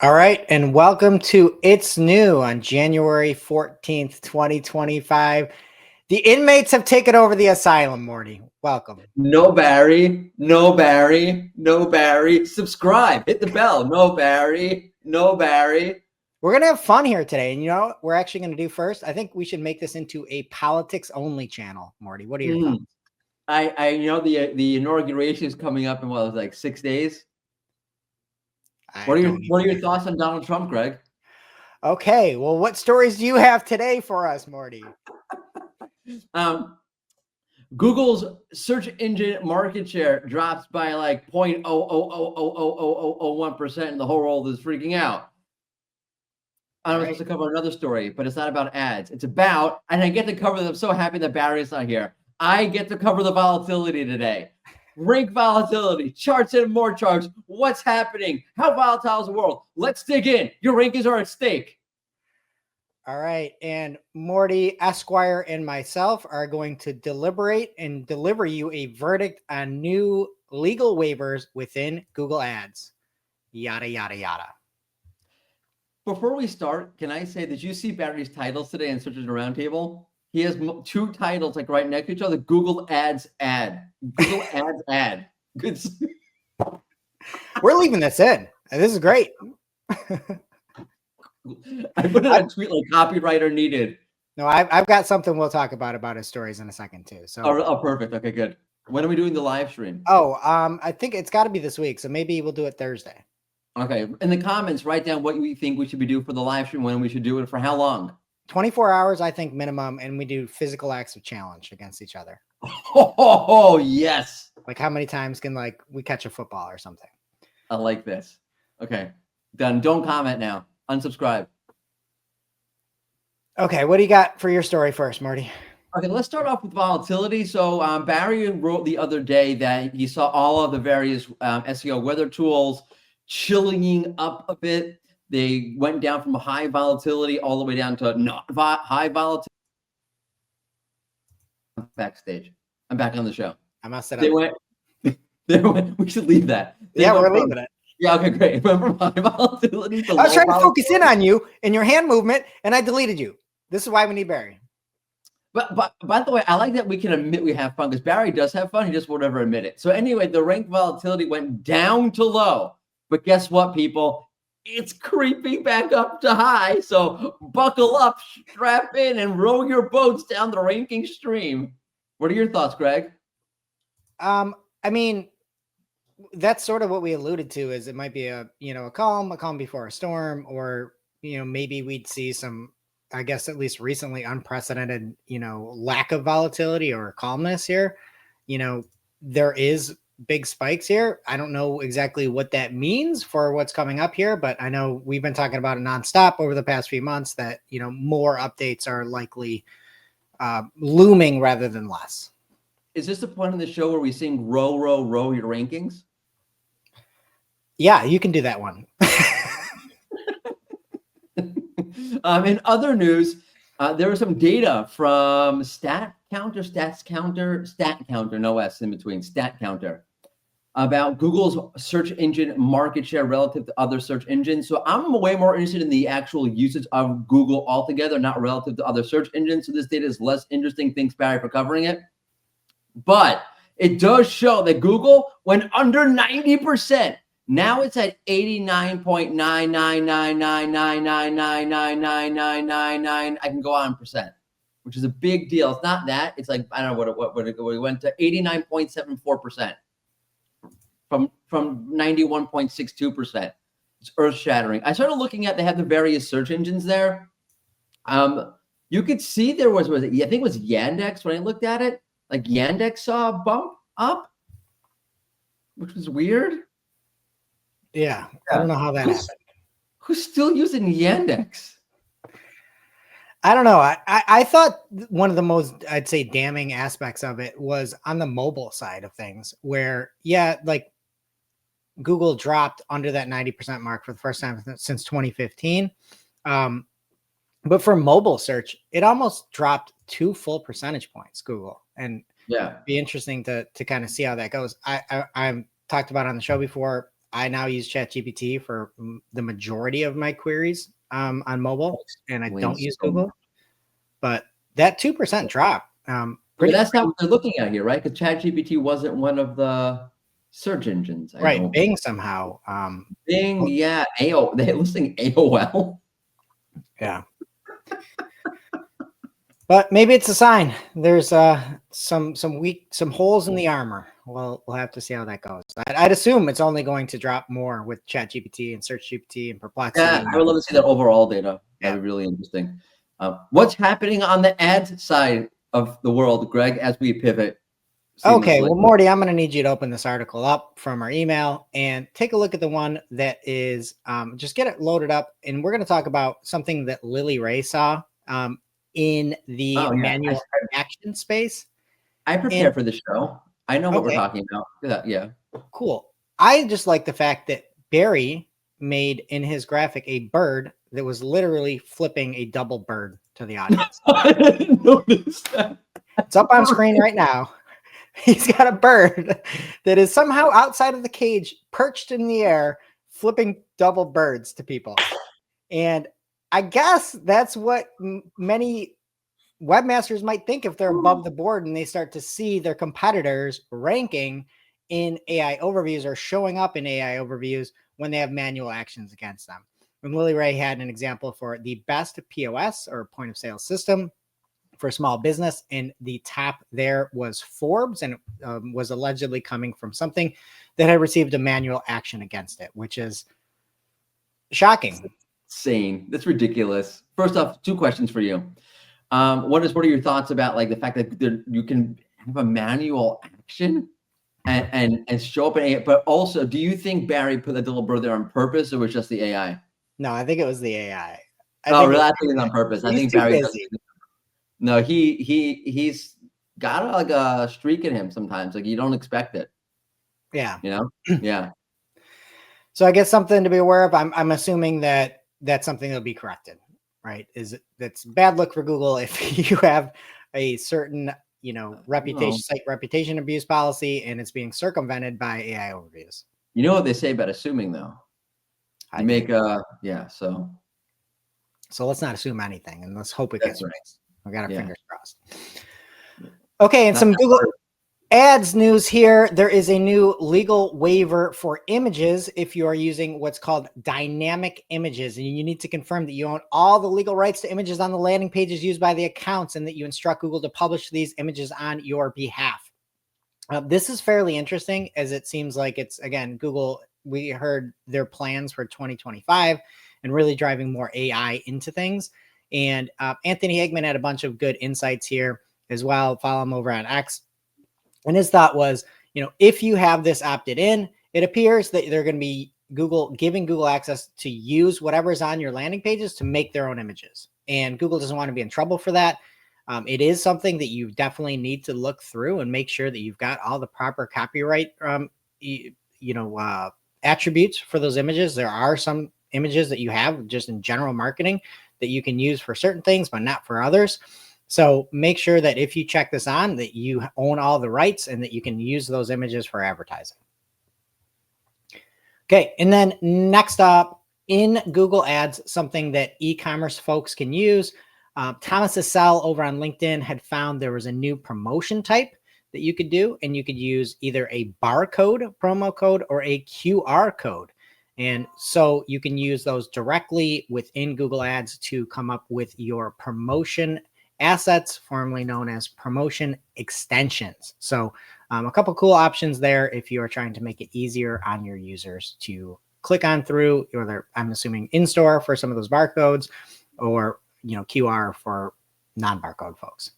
All right, and welcome to It's New on January 14th, 2025. The inmates have taken over the asylum, Morty. Welcome. No Barry, no Barry, no Barry. Subscribe, hit the bell. No Barry, no Barry. We're going to have fun here today. And you know what we're actually going to do first? I think we should make this into a politics-only channel, Morty. What are your thoughts? The inauguration is coming up in like 6 days. What are your thoughts on Donald Trump, Greg? Okay, well, what stories do you have today for us, Morty? Google's search engine market share drops by like 0.0000001%, and the whole world is freaking out. I'm supposed to cover another story, but it's not about ads. It's about, and I get to cover them. I'm so happy that Barry is not here. I get to cover the volatility today. Rank volatility, charts and more charts. What's happening? How volatile is the world? Let's dig in. Your rankings are at stake. All right. And Morty, Esquire, and myself are going to deliberate and deliver you a verdict on new legal waivers within Google Ads. Yada, yada, yada. Before we start, can I say, did you see Barry's titles today in Search Engine Roundtable? He has two titles like right next to each other. Google Ads ad. Google Ads ad. Good. We're leaving this in. This is great. I put it on a tweet like copywriter needed. No, I've got something we'll talk about his stories in a second too. So perfect. Okay, good. When are we doing the live stream? I think it's got to be this week. So maybe we'll do it Thursday. Okay. In the comments, write down what you think we should be doing for the live stream, when we should do it, for how long. 24 hours, I think, minimum, and we do physical acts of challenge against each other. Oh, yes. Like how many times can we catch a football or something? I like this. Okay, done. Don't comment now. Unsubscribe. Okay, what do you got for your story first, Morty? Okay, let's start off with volatility. So Barry wrote the other day that he saw all of the various SEO weather tools chilling up a bit. They went down from a high volatility all the way down to not high volatility. I'm backstage. I'm back on the show. I messed it up. They went. We should leave that. We're leaving it. Yeah, okay, great. Remember high volatility? I was trying to focus in on you and your hand movement, and I deleted you. This is why we need Barry. But by the way, I like that we can admit we have fun, because Barry does have fun. He just won't ever admit it. So anyway, the rank volatility went down to low. But guess what, people? It's creeping back up to high. So buckle up, strap in, and row your boats down the ranking stream. What are your thoughts, Greg? I mean, that's sort of what we alluded to, is it might be a calm before a storm, or, maybe we'd see some, I guess, at least recently, unprecedented, lack of volatility or calmness here. There is big spikes here. I don't know exactly what that means for what's coming up here, but I know we've been talking about it nonstop over the past few months that, more updates are likely looming rather than less. Is this the point in the show where we sing row, row, row your rankings? Yeah, you can do that one. In other news, there was some data from Stat Counter, no S in between, Stat Counter, about Google's search engine market share relative to other search engines. So I'm way more interested in the actual usage of Google altogether, not relative to other search engines. So this data is less interesting. Thanks, Barry, for covering it. But it does show that Google went under 90%. Now it's at 89.99999999999. I can go on percent, which is a big deal. It's not that. It's like, I don't know what it went to 89.74% from 91.62%. It's earth shattering. I started looking at, they have the various search engines there. You could see there was I think it was Yandex when I looked at it. Like Yandex saw a bump up, which was weird. Yeah, I don't know how that happened. Who's still using Yandex? I don't know. I thought one of the most, I'd say, damning aspects of it was on the mobile side of things, where, like Google dropped under that 90% mark for the first time since 2015. But for mobile search, it almost dropped 2 full percentage points, Google. And it'd be interesting to kind of see how that goes. I've talked about on the show before. I now use ChatGPT for the majority of my queries on mobile, and I don't use Google. But that 2% drop, but that's not what they're looking at here, right? Because ChatGPT wasn't one of the search engines. Right, Bing somehow. Bing, yeah, they're listing AOL. Yeah. But maybe it's a sign. There's some holes in the armor. We'll have to see how that goes. I'd assume it's only going to drop more with ChatGPT and SearchGPT and Perplexity. Yeah, I would love to see that overall data. That'd be really interesting. What's happening on the ads side of the world, Greg, as we pivot? Okay, well, Mordy, I'm going to need you to open this article up from our email and take a look at the one that is, just get it loaded up. And we're going to talk about something that Lily Ray saw in the manual action space. I prepare for the show. I know what we're talking about. Yeah. Cool. I just like the fact that Barry made in his graphic a bird that was literally flipping a double bird to the audience. I didn't notice that. It's up on screen right now. He's got a bird that is somehow outside of the cage, perched in the air, flipping double birds to people. And I guess that's what many webmasters might think if they're above the board and they start to see their competitors ranking in AI overviews or showing up in AI overviews when they have manual actions against them. And Lily Ray had an example for the best POS or point of sale system for small business, and the top there was Forbes, and it was allegedly coming from something that had received a manual action against it, which is shocking. Insane. That's ridiculous. First off, 2 questions for you. What are your thoughts about like the fact that you can have a manual action and show up in AI? But also, do you think Barry put that little bird there on purpose, or was just the AI? No, I think it was the AI. Really? I think it's on purpose. I think Barry does. No, he's got like a streak in him sometimes. Like you don't expect it. Yeah. You know? Yeah. So I guess something to be aware of. I'm assuming that that's something that'll be corrected, right? That's bad luck for Google if you have a certain, site reputation abuse policy and it's being circumvented by AI overviews. You know what they say about assuming though? You make So let's not assume anything and let's hope it gets right. We got our fingers crossed. Okay, and some Google Ads news here. There is a new legal waiver for images if you are using what's called dynamic images, and you need to confirm that you own all the legal rights to images on the landing pages used by the accounts and that you instruct Google to publish these images on your behalf. This is fairly interesting as it seems like it's, again, Google, we heard their plans for 2025 and really driving more AI into things. And Anthony Hagman had a bunch of good insights here as well. Follow him over on X. And his thought was, if you have this opted in, it appears that they're going to be giving Google access to use whatever's on your landing pages to make their own images. And Google doesn't want to be in trouble for that. It is something that you definitely need to look through and make sure that you've got all the proper copyright, attributes for those images. There are some images that you have just in general marketing that you can use for certain things, but not for others. So make sure that if you check this on, that you own all the rights and that you can use those images for advertising. Okay, and then next up in Google Ads, something that e-commerce folks can use. Thomas Assell over on LinkedIn had found there was a new promotion type that you could do, and you could use either a barcode promo code or a QR code. And so you can use those directly within Google Ads to come up with your promotion assets, formerly known as promotion extensions. So a couple cool options there if you are trying to make it easier on your users to click on through, or I'm assuming in-store for some of those barcodes, or QR for non-barcode folks.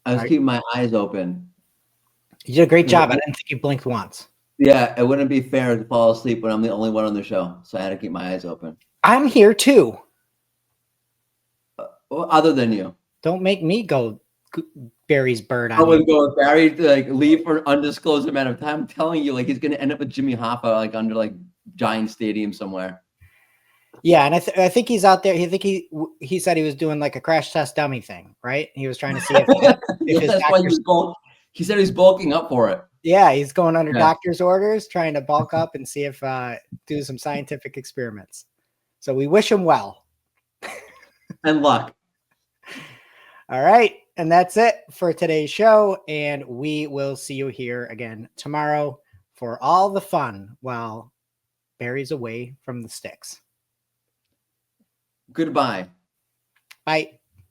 I was keeping my eyes open. You did a great job. I didn't think you blinked once. Yeah, it wouldn't be fair to fall asleep when I'm the only one on the show, so I had to keep my eyes open. I'm here too. Other than you. Don't make me go Barry's bird on I would go with Barry to leave for an undisclosed amount of time. I'm telling you, he's going to end up with Jimmy Hoffa under Giant Stadium somewhere. Yeah, and I think he's out there. He said he was doing a crash test dummy thing, right? He was trying to see if his that's why he said he's bulking up for it. Yeah, he's going under Yeah. doctor's orders, trying to bulk up and see if do some scientific experiments. So we wish him well. And luck. All right. And that's it for today's show. And we will see you here again tomorrow for all the fun while Barry's away from the sticks. Goodbye. Bye.